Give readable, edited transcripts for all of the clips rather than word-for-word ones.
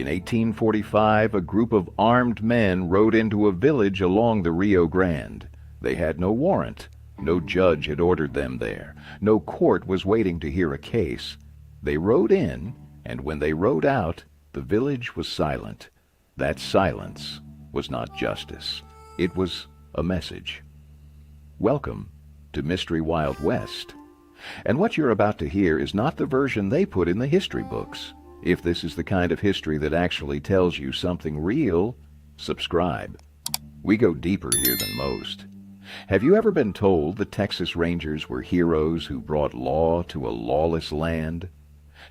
In 1845, a group of armed men rode into a village along the Rio Grande. They had no warrant. No judge had ordered them there. No court was waiting to hear a case. They rode in, and when they rode out, the village was silent. That silence was not justice. It was a message. Welcome to Mystery Wild West. And what you're about to hear is not the version they put in the history books. If this is the kind of history that actually tells you something real, subscribe. We go deeper here than most. Have you ever been told the Texas Rangers were heroes who brought law to a lawless land?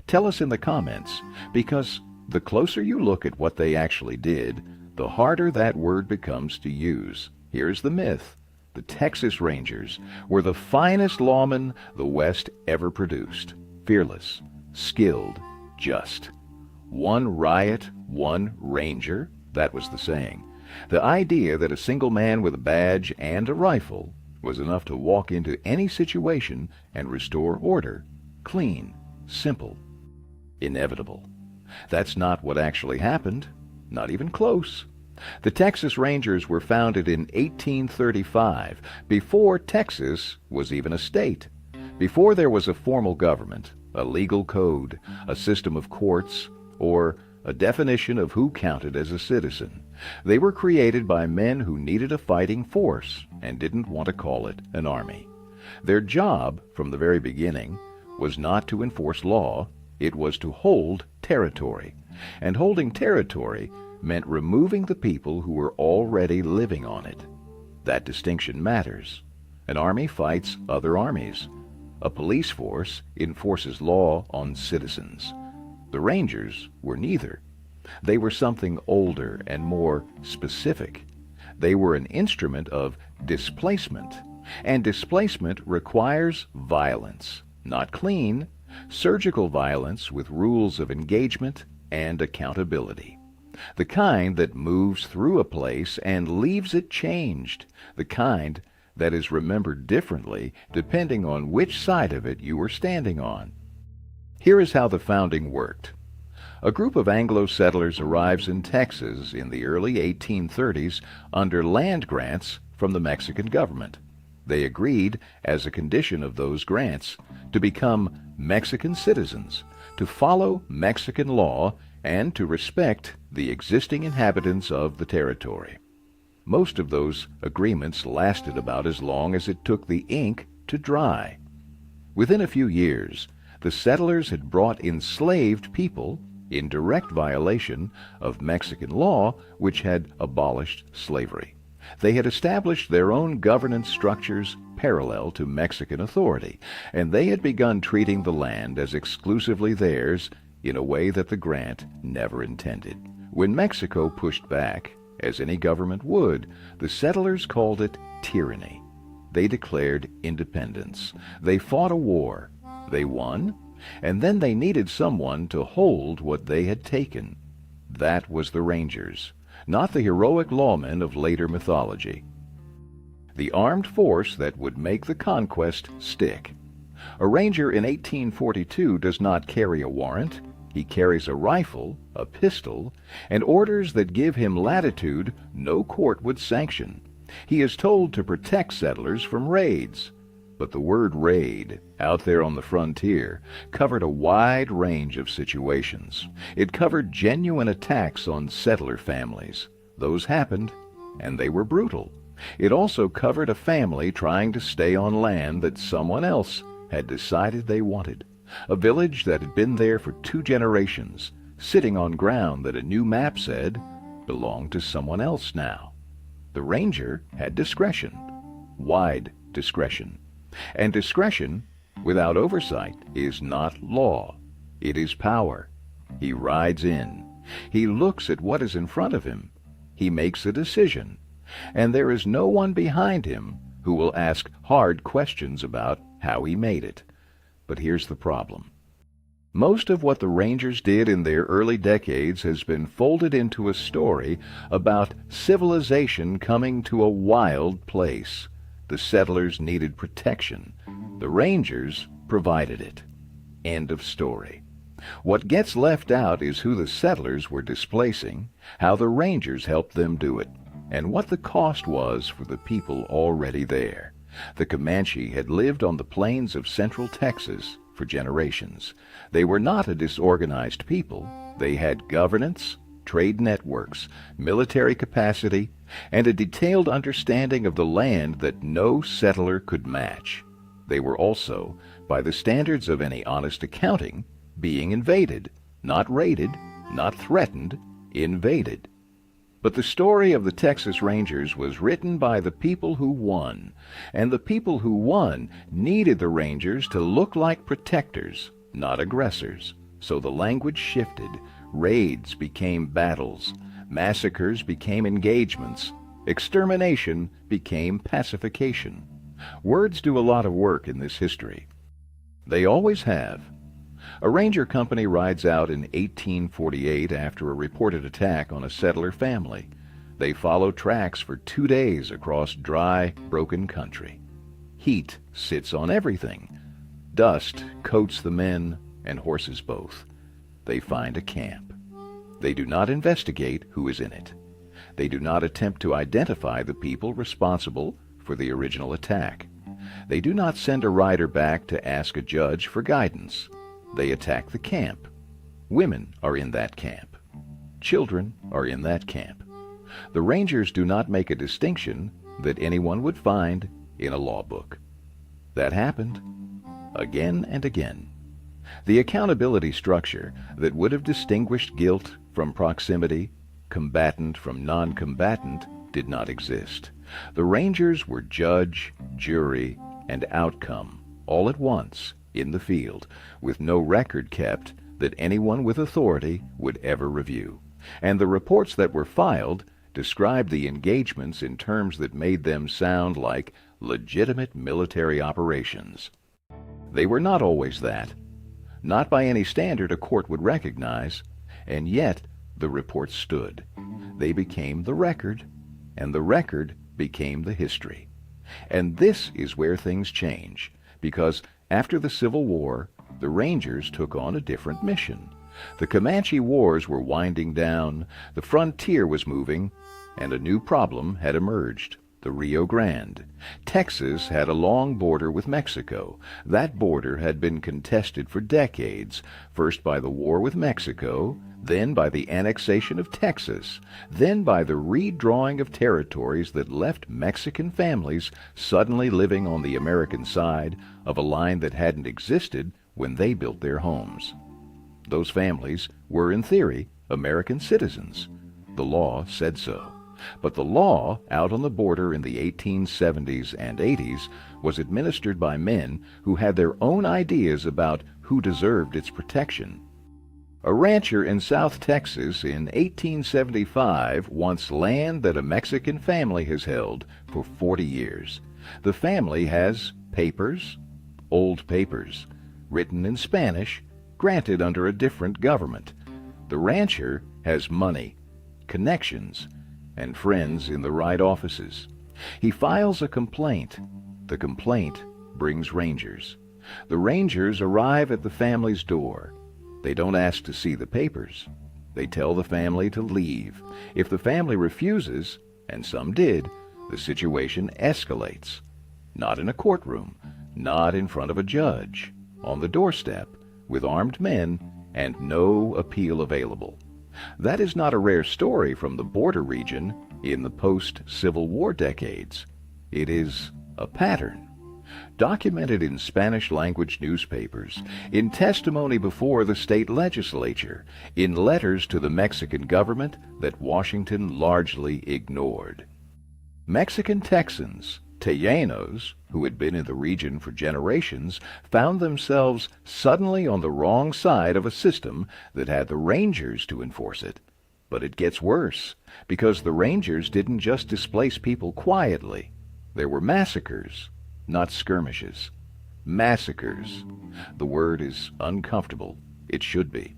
Tell us in the comments, because the closer you look at what they actually did, the harder that word becomes to use. Here's the myth. The Texas Rangers were the finest lawmen the West ever produced. Fearless, skilled, just. One riot, one ranger, that was the saying. The idea that a single man with a badge and a rifle was enough to walk into any situation and restore order. Clean, simple, inevitable. That's not what actually happened, not even close. The Texas Rangers were founded in 1835, before Texas was even a state, before there was a formal government, a legal code, a system of courts, or a definition of who counted as a citizen. They were created by men who needed a fighting force and didn't want to call it an army. Their job, from the very beginning, was not to enforce law, it was to hold territory. And holding territory meant removing the people who were already living on it. That distinction matters. An army fights other armies. A police force enforces law on citizens. The Rangers were neither. They were something older and more specific. They were an instrument of displacement, and displacement requires violence, not clean, surgical violence with rules of engagement and accountability. The kind that moves through a place and leaves it changed, the kind that is remembered differently depending on which side of it you were standing on. Here is how the founding worked. A group of Anglo settlers arrives in Texas in the early 1830s under land grants from the Mexican government. They agreed, as a condition of those grants, to become Mexican citizens, to follow Mexican law, and to respect the existing inhabitants of the territory. Most of those agreements lasted about as long as it took the ink to dry. Within a few years, the settlers had brought enslaved people in direct violation of Mexican law, which had abolished slavery. They had established their own governance structures parallel to Mexican authority, and they had begun treating the land as exclusively theirs in a way that the grant never intended. When Mexico pushed back, as any government would, the settlers called it tyranny. They declared independence. They fought a war. They won, and then they needed someone to hold what they had taken. That was the Rangers, not the heroic lawmen of later mythology. The armed force that would make the conquest stick. A ranger in 1842 does not carry a warrant. He carries a rifle, a pistol, and orders that give him latitude no court would sanction. He is told to protect settlers from raids. But the word raid, out there on the frontier, covered a wide range of situations. It covered genuine attacks on settler families. Those happened, and they were brutal. It also covered a family trying to stay on land that someone else had decided they wanted. A village that had been there for 2 generations, sitting on ground that a new map said belonged to someone else now. The ranger had discretion, wide discretion. And discretion, without oversight, is not law. It is power. He rides in. He looks at what is in front of him. He makes a decision. And there is no one behind him who will ask hard questions about how he made it. But here's the problem. Most of what the Rangers did in their early decades has been folded into a story about civilization coming to a wild place. The settlers needed protection. The Rangers provided it. End of story. What gets left out is who the settlers were displacing, how the Rangers helped them do it, and what the cost was for the people already there. The Comanche had lived on the plains of central Texas for generations. They were not a disorganized people. They had governance, trade networks, military capacity, and a detailed understanding of the land that no settler could match. They were also, by the standards of any honest accounting, being invaded, not raided, not threatened, invaded. But the story of the Texas Rangers was written by the people who won, and the people who won needed the Rangers to look like protectors, not aggressors. So the language shifted. Raids became battles. Massacres became engagements. Extermination became pacification. Words do a lot of work in this history. They always have. A ranger company rides out in 1848 after a reported attack on a settler family. They follow tracks for 2 days across dry, broken country. Heat sits on everything. Dust coats the men and horses both. They find a camp. They do not investigate who is in it. They do not attempt to identify the people responsible for the original attack. They do not send a rider back to ask a judge for guidance. They attack the camp. Women are in that camp. Children are in that camp. The Rangers do not make a distinction that anyone would find in a law book. That happened again and again. The accountability structure that would have distinguished guilt from proximity, combatant from non-combatant, did not exist. The Rangers were judge, jury, and outcome all at once in the field, with no record kept that anyone with authority would ever review. And the reports that were filed described the engagements in terms that made them sound like legitimate military operations. They were not always that. Not by any standard a court would recognize, and yet the reports stood. They became the record, and the record became the history. And this is where things change, because after the Civil War, the Rangers took on a different mission. The Comanche Wars were winding down, the frontier was moving, and a new problem had emerged: the Rio Grande. Texas had a long border with Mexico. That border had been contested for decades, first by the war with Mexico, then by the annexation of Texas, then by the redrawing of territories that left Mexican families suddenly living on the American side of a line that hadn't existed when they built their homes. Those families were, in theory, American citizens. The law said so. But the law out on the border in the 1870s and 80s was administered by men who had their own ideas about who deserved its protection. A rancher in South Texas in 1875 wants land that a Mexican family has held for 40 years. The family has papers, old papers, written in Spanish, granted under a different government. The rancher has money, connections, and friends in the right offices. He files a complaint. The complaint brings rangers. The rangers arrive at the family's door. They don't ask to see the papers. They tell the family to leave. If the family refuses, and some did, the situation escalates. Not in a courtroom, not in front of a judge, on the doorstep, with armed men, and no appeal available. That is not a rare story from the border region in the post-Civil War decades. It is a pattern, documented in Spanish-language newspapers, in testimony before the state legislature, in letters to the Mexican government that Washington largely ignored. Mexican Texans, Tejanos, who had been in the region for generations, found themselves suddenly on the wrong side of a system that had the Rangers to enforce it. But it gets worse, because the Rangers didn't just displace people quietly. There were massacres, not skirmishes. Massacres. The word is uncomfortable. It should be.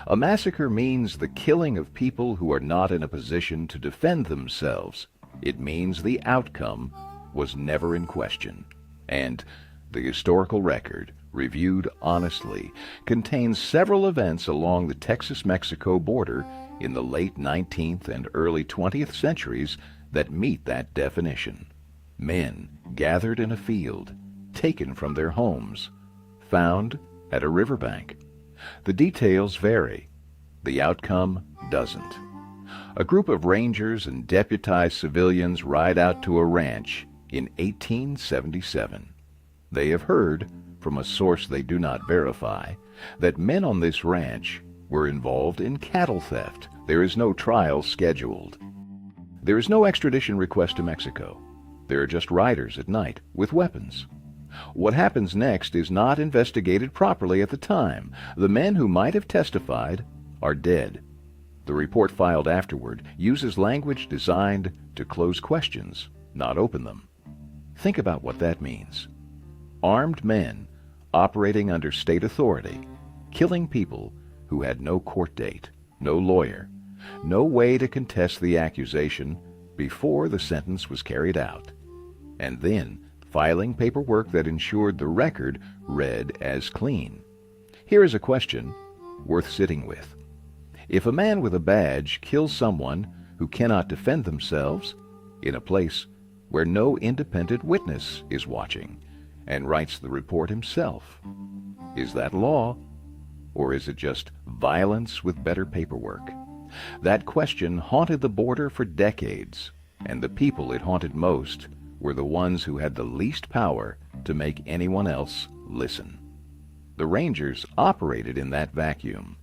A massacre means the killing of people who are not in a position to defend themselves. It means the outcome was never in question, and the historical record reviewed honestly, contains several events along the Texas-Mexico border in the late 19th and early 20th centuries that meet that definition. Men gathered in a field, taken from their homes, found at a riverbank. The details vary. The outcome doesn't. A group of rangers and deputized civilians ride out to a ranch in 1877. They have heard, from a source they do not verify, that men on this ranch were involved in cattle theft. There is no trial scheduled. There is no extradition request to Mexico. There are just riders at night with weapons. What happens next is not investigated properly at the time. The men who might have testified are dead. The report filed afterward uses language designed to close questions, not open them. Think about what that means. Armed men operating under state authority, killing people who had no court date, no lawyer, no way to contest the accusation before the sentence was carried out, and then filing paperwork that ensured the record read as clean. Here is a question worth sitting with. If a man with a badge kills someone who cannot defend themselves in a place where no independent witness is watching and writes the report himself, is that law, or is it just violence with better paperwork? That question haunted the border for decades, and the people it haunted most were the ones who had the least power to make anyone else listen. The Rangers operated in that vacuum,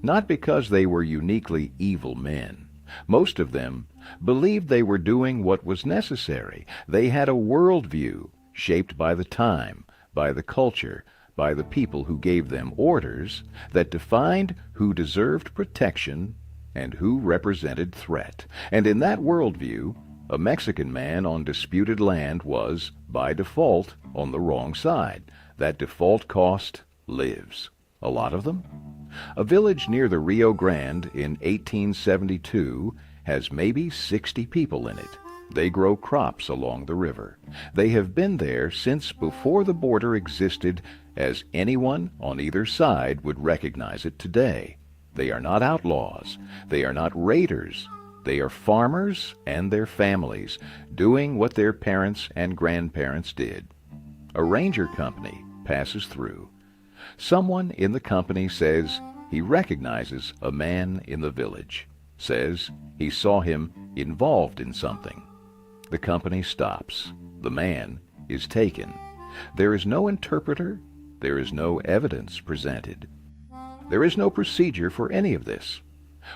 not because they were uniquely evil men. Most of them believed they were doing what was necessary. They had a worldview shaped by the time, by the culture, by the people who gave them orders that defined who deserved protection and who represented threat. And in that worldview, a Mexican man on disputed land was, by default, on the wrong side. That default cost lives. A lot of them? A village near the Rio Grande in 1872 has maybe 60 people in it. They grow crops along the river. They have been there since before the border existed, as anyone on either side would recognize it today. They are not outlaws. They are not raiders. They are farmers and their families, doing what their parents and grandparents did. A ranger company passes through. Someone in the company says he recognizes a man in the village, says he saw him involved in something. The company stops. The man is taken. There is no interpreter. There is no evidence presented. There is no procedure for any of this.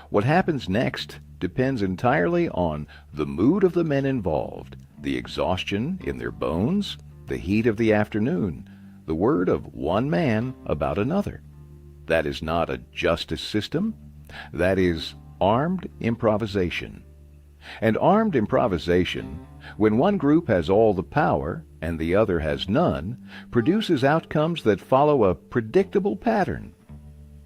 What happens next depends entirely on the mood of the men involved, the exhaustion in their bones, the heat of the afternoon, the word of one man about another. That is not a justice system. That is armed improvisation. And armed improvisation, when one group has all the power and the other has none, produces outcomes that follow a predictable pattern.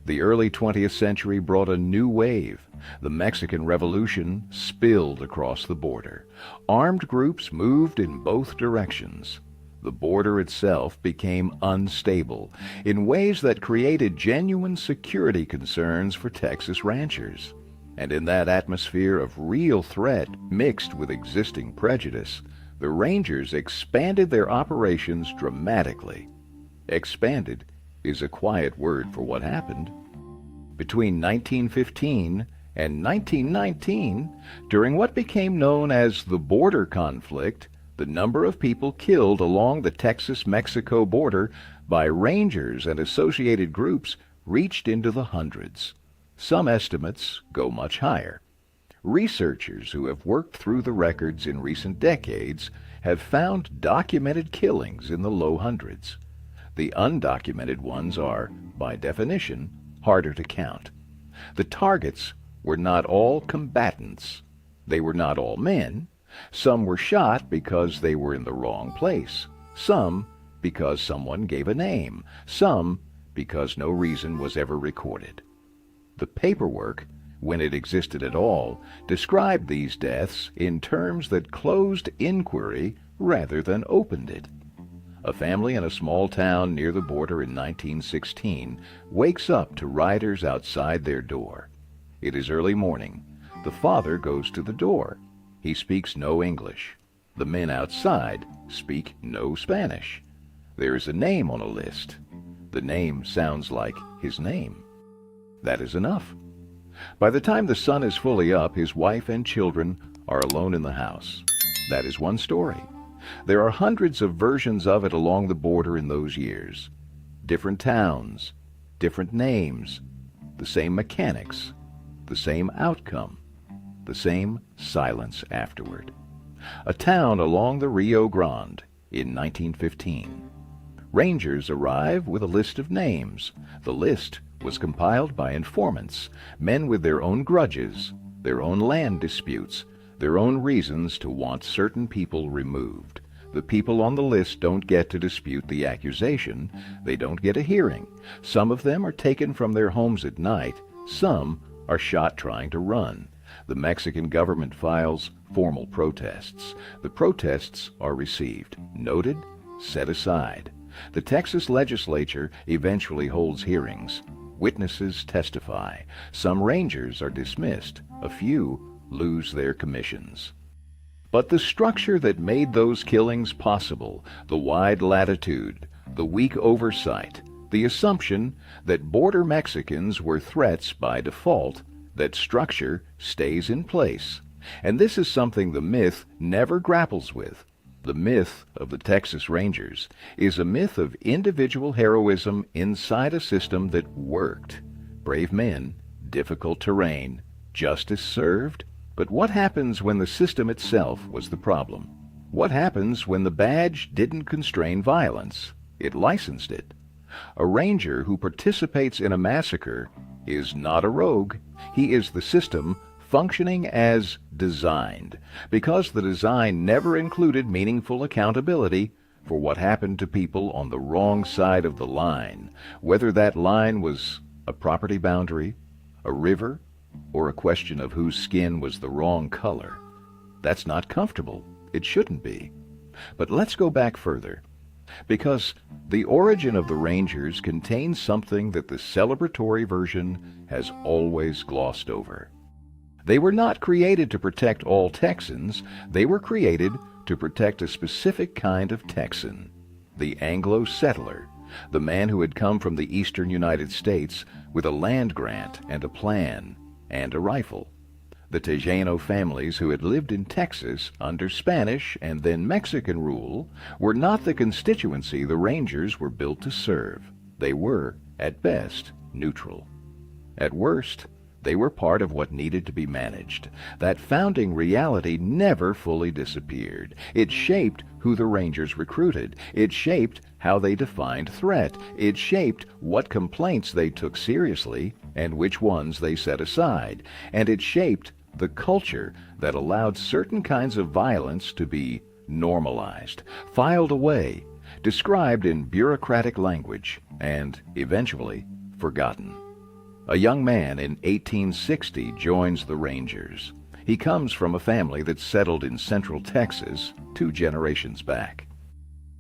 The early 20th century brought a new wave. The Mexican Revolution spilled across the border. Armed groups moved in both directions. The border itself became unstable in ways that created genuine security concerns for Texas ranchers. And in that atmosphere of real threat mixed with existing prejudice, the Rangers expanded their operations dramatically. Expanded is a quiet word for what happened. Between 1915 and 1919, during what became known as the border conflict, the number of people killed along the Texas-Mexico border by Rangers and associated groups reached into the hundreds. Some estimates go much higher. Researchers who have worked through the records in recent decades have found documented killings in the low hundreds. The undocumented ones are, by definition, harder to count. The targets were not all combatants. They were not all men. Some were shot because they were in the wrong place. Some because someone gave a name. Some because no reason was ever recorded. The paperwork, when it existed at all, described these deaths in terms that closed inquiry rather than opened it. A family in a small town near the border in 1916 wakes up to riders outside their door. It is early morning. The father goes to the door. He speaks no English. The men outside speak no Spanish. There is a name on a list. The name sounds like his name. That is enough. By the time the sun is fully up, his wife and children are alone in the house. That is one story. There are hundreds of versions of it along the border in those years. Different towns, different names, the same mechanics, the same outcome, the same silence afterward. A town along the Rio Grande in 1915. Rangers arrive with a list of names. The list was compiled by informants, men with their own grudges, their own land disputes, their own reasons to want certain people removed. The people on the list don't get to dispute the accusation. They don't get a hearing. Some of them are taken from their homes at night. Some are shot trying to run. The Mexican government files formal protests. The protests are received, noted, set aside. The Texas legislature eventually holds hearings. Witnesses testify. Some rangers are dismissed. A few lose their commissions. But the structure that made those killings possible, the wide latitude, the weak oversight, the assumption that border Mexicans were threats by default, that structure stays in place. And this is something the myth never grapples with. The myth of the Texas Rangers is a myth of individual heroism inside a system that worked. Brave men, difficult terrain, justice served. But what happens when the system itself was the problem? What happens when the badge didn't constrain violence? It licensed it. A ranger who participates in a massacre is not a rogue. He is the system functioning as designed, because the design never included meaningful accountability for what happened to people on the wrong side of the line, whether that line was a property boundary, a river, or a question of whose skin was the wrong color. That's not comfortable. It shouldn't be. But let's go back further, because the origin of the Rangers contains something that the celebratory version has always glossed over. They were not created to protect all Texans. They were created to protect a specific kind of Texan, the Anglo settler, the man who had come from the eastern United States with a land grant and a plan and a rifle. The Tejano families who had lived in Texas under Spanish and then Mexican rule were not the constituency the Rangers were built to serve. They were, at best, neutral. At worst, they were part of what needed to be managed. That founding reality never fully disappeared. It shaped who the Rangers recruited. It shaped how they defined threat. It shaped what complaints they took seriously and which ones they set aside. And it shaped the culture that allowed certain kinds of violence to be normalized, filed away, described in bureaucratic language, and eventually forgotten. A young man in 1860 joins the Rangers. He comes from a family that settled in central Texas 2 generations back.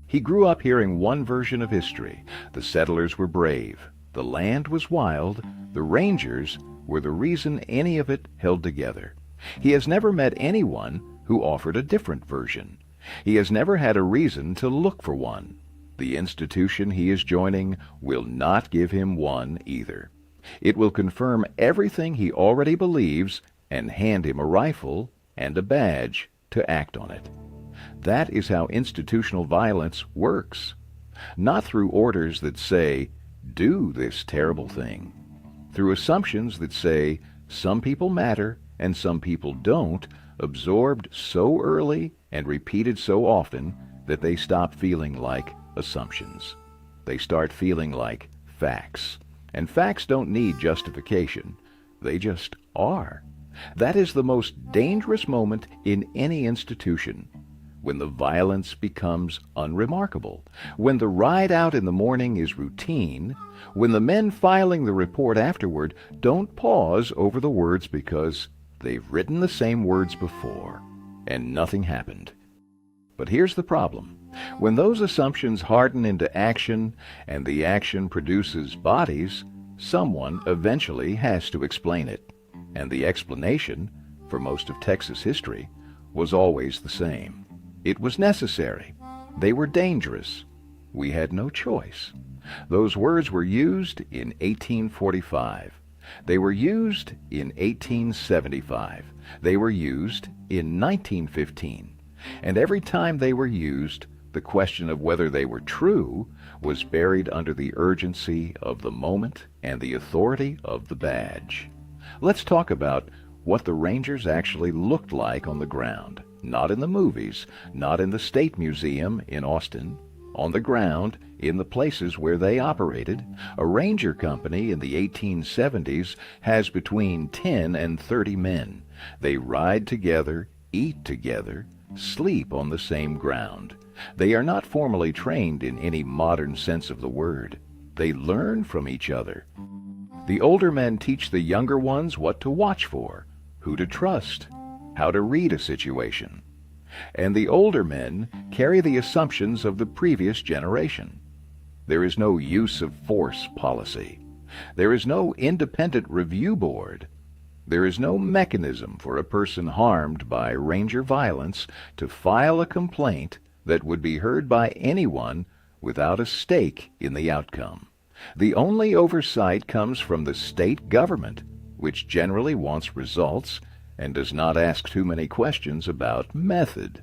He grew up hearing one version of history. The settlers were brave. The land was wild. The Rangers were the reason any of it held together. He has never met anyone who offered a different version. He has never had a reason to look for one. The institution he is joining will not give him one either. It will confirm everything he already believes and hand him a rifle and a badge to act on it. That is how institutional violence works. Not through orders that say, do this terrible thing. Through assumptions that say, some people matter and some people don't, absorbed so early and repeated so often that they stop feeling like assumptions. They start feeling like facts. And facts don't need justification. They just are. That is the most dangerous moment in any institution. When the violence becomes unremarkable. When the ride out in the morning is routine. When the men filing the report afterward don't pause over the words because they've written the same words before and nothing happened. But here's the problem. When those assumptions harden into action and the action produces bodies, someone eventually has to explain it. And the explanation, for most of Texas history, was always the same. It was necessary. They were dangerous. We had no choice. Those words were used in 1845. They were used in 1875. They were used in 1915. And every time they were used, the question of whether they were true was buried under the urgency of the moment and the authority of the badge. Let's talk about what the Rangers actually looked like on the ground. Not in the movies, not in the State Museum in Austin. On the ground, in the places where they operated, a ranger company in the 1870s has between 10 and 30 men. They ride together, eat together, sleep on the same ground. They are not formally trained in any modern sense of the word. They learn from each other. The older men teach the younger ones what to watch for, who to trust, how to read a situation. And the older men carry the assumptions of the previous generation. There is no use of force policy. There is no independent review board. There is no mechanism for a person harmed by ranger violence to file a complaint that would be heard by anyone without a stake in the outcome. The only oversight comes from the state government, which generally wants results and does not ask too many questions about method.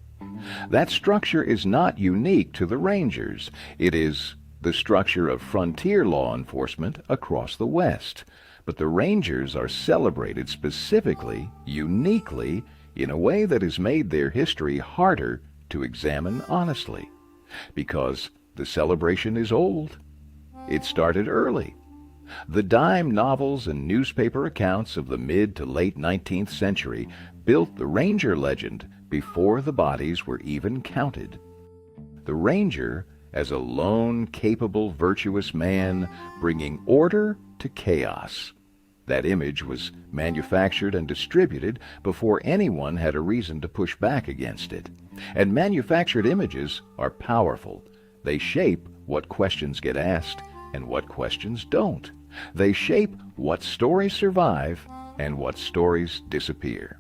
That structure is not unique to the Rangers. It is the structure of frontier law enforcement across the West. But the Rangers are celebrated specifically, uniquely, in a way that has made their history harder to examine honestly. Because the celebration is old. It started early. The dime novels and newspaper accounts of the mid to late 19th century built the Ranger legend before the bodies were even counted. The Ranger as a lone, capable, virtuous man bringing order to chaos. That image was manufactured and distributed before anyone had a reason to push back against it. And manufactured images are powerful. They shape what questions get asked and what questions don't. They shape what stories survive and what stories disappear.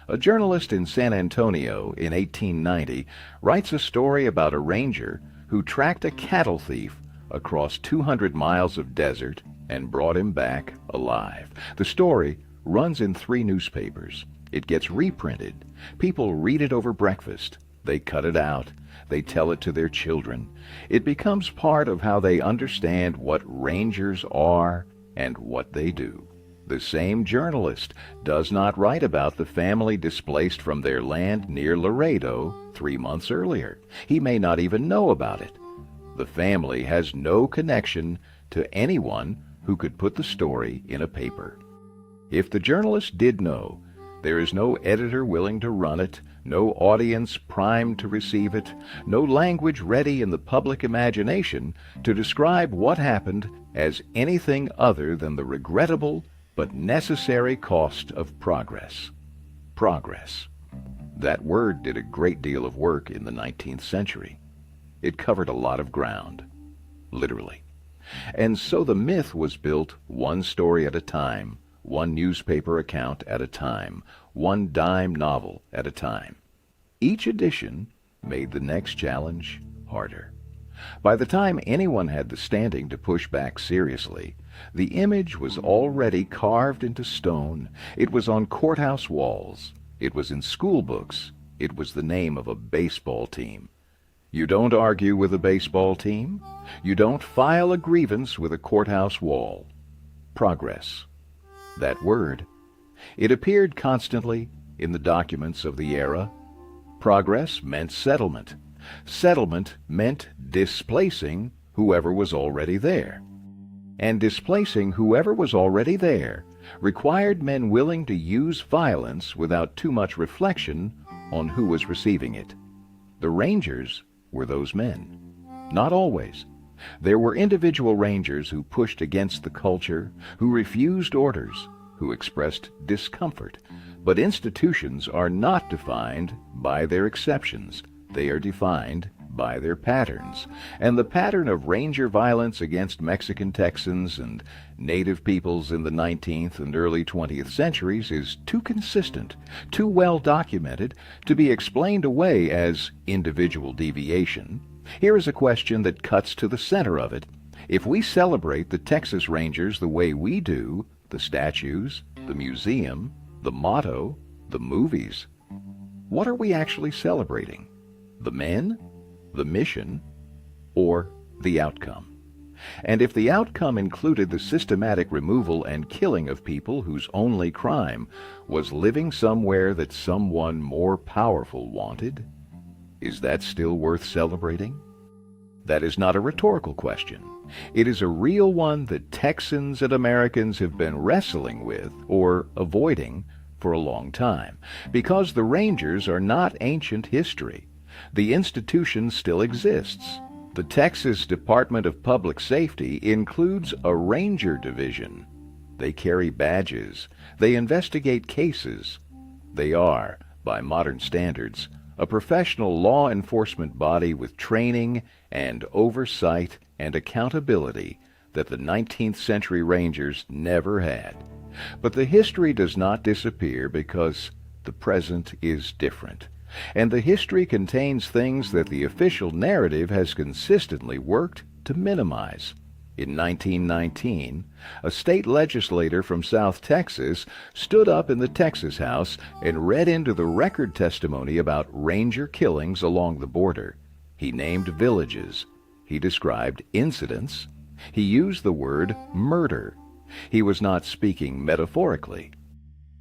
A journalist in San Antonio in 1890 writes a story about a ranger who tracked a cattle thief across 200 miles of desert and brought him back alive. The story runs in 3 newspapers. It gets reprinted. People read it over breakfast. They cut it out. They tell it to their children. It becomes part of how they understand what rangers are and what they do. The same journalist does not write about the family displaced from their land near Laredo 3 months earlier. He may not even know about it. The family has no connection to anyone who could put the story in a paper. If the journalist did know, there is no editor willing to run it, no audience primed to receive it, no language ready in the public imagination to describe what happened as anything other than the regrettable but necessary cost of progress. Progress. That word did a great deal of work in the 19th century. It covered a lot of ground, literally. And so the myth was built one story at a time, one newspaper account at a time, one dime novel at a time. Each edition made the next challenge harder. By the time anyone had the standing to push back seriously, the image was already carved into stone. It was on courthouse walls. It was in school books. It was the name of a baseball team. You don't argue with a baseball team. You don't file a grievance with a courthouse wall. Progress. That word. It appeared constantly in the documents of the era. Progress meant settlement. Settlement meant displacing whoever was already there. And displacing whoever was already there required men willing to use violence without too much reflection on who was receiving it. The Rangers were those men. Not always. There were individual Rangers who pushed against the culture, who refused orders, who expressed discomfort. But institutions are not defined by their exceptions. They are defined by their patterns, and the pattern of ranger violence against Mexican Texans and native peoples in the 19th and early 20th centuries is too consistent, too well documented to be explained away as individual deviation. Here is a question that cuts to the center of it. If we celebrate the Texas Rangers the way we do, the statues, the museum, the motto, the movies, what are we actually celebrating? The men, the mission, or the outcome? And if the outcome included the systematic removal and killing of people whose only crime was living somewhere that someone more powerful wanted, is that still worth celebrating? That is not a rhetorical question. It is a real one that Texans and Americans have been wrestling with or avoiding for a long time, because the Rangers are not ancient history. The institution still exists. The Texas Department of Public Safety includes a Ranger Division. They carry badges. They investigate cases. They are, by modern standards, a professional law enforcement body with training and oversight and accountability that the 19th century Rangers never had. But the history does not disappear because the present is different. And the history contains things that the official narrative has consistently worked to minimize. In 1919, a state legislator from South Texas stood up in the Texas House and read into the record testimony about Ranger killings along the border. He named villages. He described incidents. He used the word murder. He was not speaking metaphorically.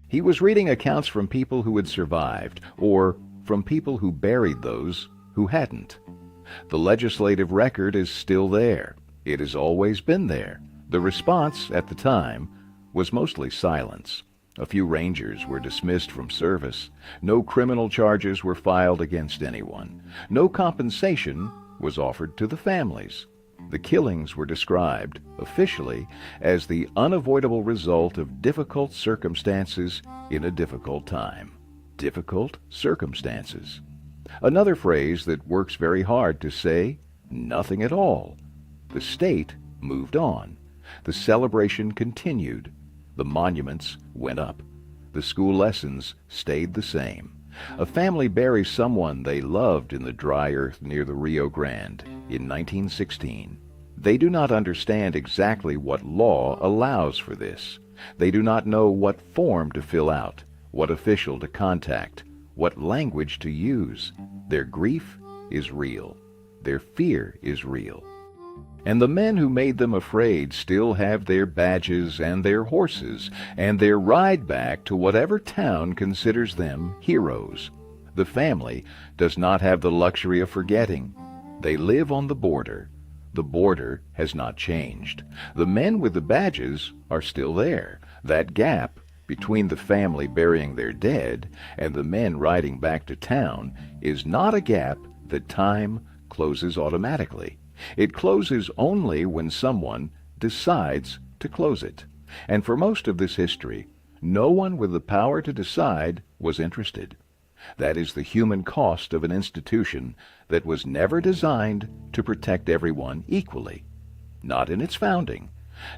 He was reading accounts from people who had survived, or from people who buried those who hadn't. The legislative record is still there. It has always been there. The response at the time was mostly silence. A few Rangers were dismissed from service. No criminal charges were filed against anyone. No compensation was offered to the families. The killings were described, officially, as the unavoidable result of difficult circumstances in a difficult time. Difficult circumstances. Another phrase that works very hard to say, nothing at all. The state moved on. The celebration continued. The monuments went up. The school lessons stayed the same. A family buries someone they loved in the dry earth near the Rio Grande in 1916. They do not understand exactly what law allows for this. They do not know what form to fill out, what official to contact, what language to use. Their grief is real. Their fear is real. And the men who made them afraid still have their badges and their horses and their ride back to whatever town considers them heroes. The family does not have the luxury of forgetting. They live on the border. The border has not changed. The men with the badges are still there. That gap between the family burying their dead and the men riding back to town is not a gap that time closes automatically. It closes only when someone decides to close it. And for most of this history, no one with the power to decide was interested. That is the human cost of an institution that was never designed to protect everyone equally. Not in its founding,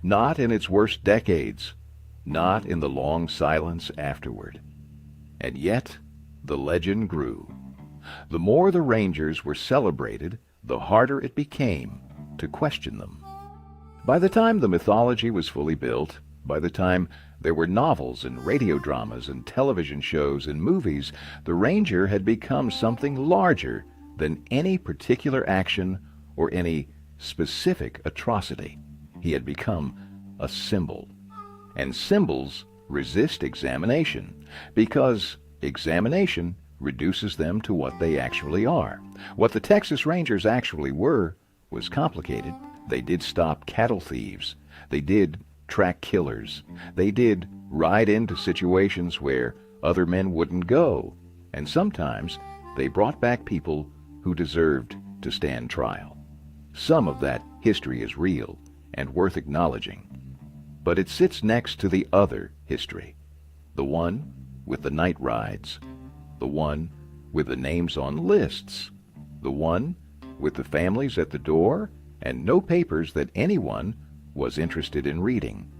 not in its worst decades, not in the long silence afterward. And yet, the legend grew. The more the Rangers were celebrated, the harder it became to question them. By the time the mythology was fully built, by the time there were novels and radio dramas and television shows and movies, the Ranger had become something larger than any particular action or any specific atrocity. He had become a symbol. And symbols resist examination, because examination reduces them to what they actually are. What the Texas Rangers actually were was complicated. They did stop cattle thieves. They did track killers. They did ride into situations where other men wouldn't go. And sometimes they brought back people who deserved to stand trial. Some of that history is real and worth acknowledging. But it sits next to the other history, the one with the night rides, the one with the names on lists, the one with the families at the door, and no papers that anyone was interested in reading.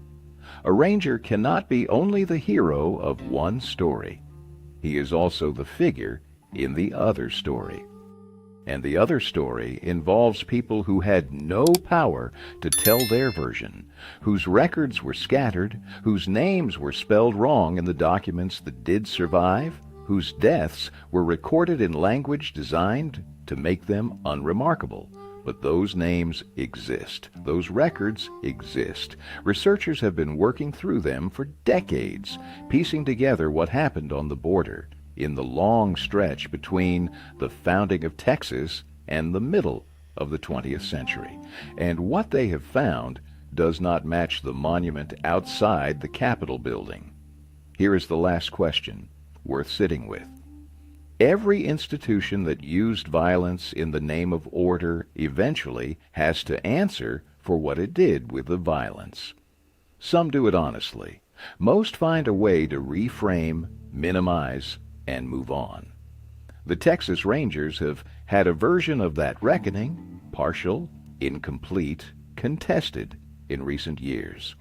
A ranger cannot be only the hero of one story. He is also the figure in the other story. And the other story involves people who had no power to tell their version, whose records were scattered, whose names were spelled wrong in the documents that did survive, whose deaths were recorded in language designed to make them unremarkable. But those names exist. Those records exist. Researchers have been working through them for decades, piecing together what happened on the border in the long stretch between the founding of Texas and the middle of the 20th century. And what they have found does not match the monument outside the Capitol building. Here is the last question, worth sitting with. Every institution that used violence in the name of order eventually has to answer for what it did with the violence. Some do it honestly. Most find a way to reframe, minimize, and move on. The Texas Rangers have had a version of that reckoning, partial, incomplete, contested in recent years.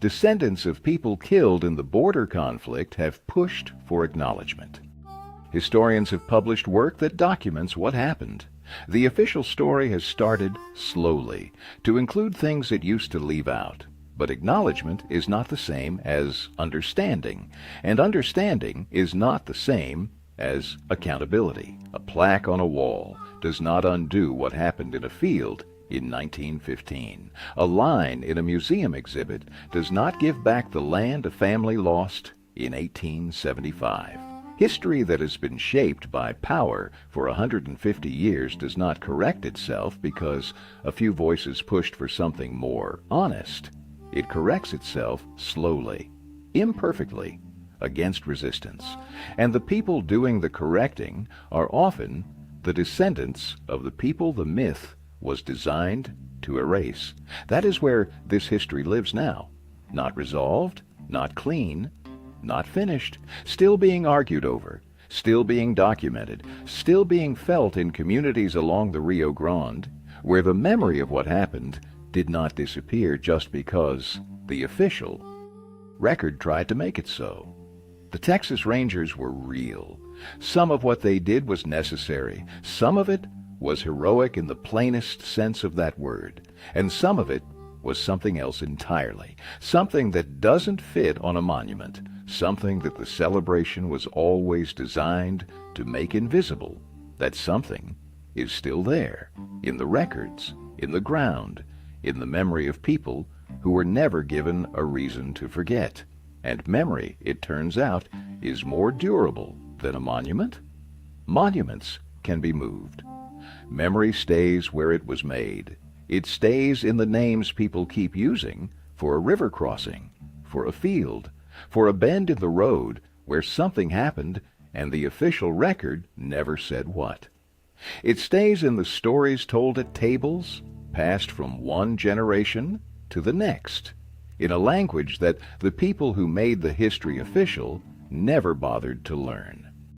Descendants of people killed in the border conflict have pushed for acknowledgement. Historians have published work that documents what happened. The official story has started slowly to include things it used to leave out. But acknowledgement is not the same as understanding, and understanding is not the same as accountability. A plaque on a wall does not undo what happened in a field in 1915. A line in a museum exhibit does not give back the land a family lost in 1875. History that has been shaped by power for 150 years does not correct itself because a few voices pushed for something more honest. It corrects itself slowly, imperfectly, against resistance. And the people doing the correcting are often the descendants of the people the myth was designed to erase. That is where this history lives now. Not resolved, not clean, not finished, still being argued over, still being documented, still being felt in communities along the Rio Grande, where the memory of what happened did not disappear just because the official record tried to make it so. The Texas Rangers were real. Some of what they did was necessary. Some of it was heroic in the plainest sense of that word. And some of it was something else entirely. Something that doesn't fit on a monument. Something that the celebration was always designed to make invisible. That something is still there, in the records, in the ground, in the memory of people who were never given a reason to forget. And memory, it turns out, is more durable than a monument. Monuments can be moved. Memory stays where it was made. It stays in the names people keep using for a river crossing, for a field, for a bend in the road where something happened and the official record never said what. It stays in the stories told at tables, passed from one generation to the next, in a language that the people who made the history official never bothered to learn.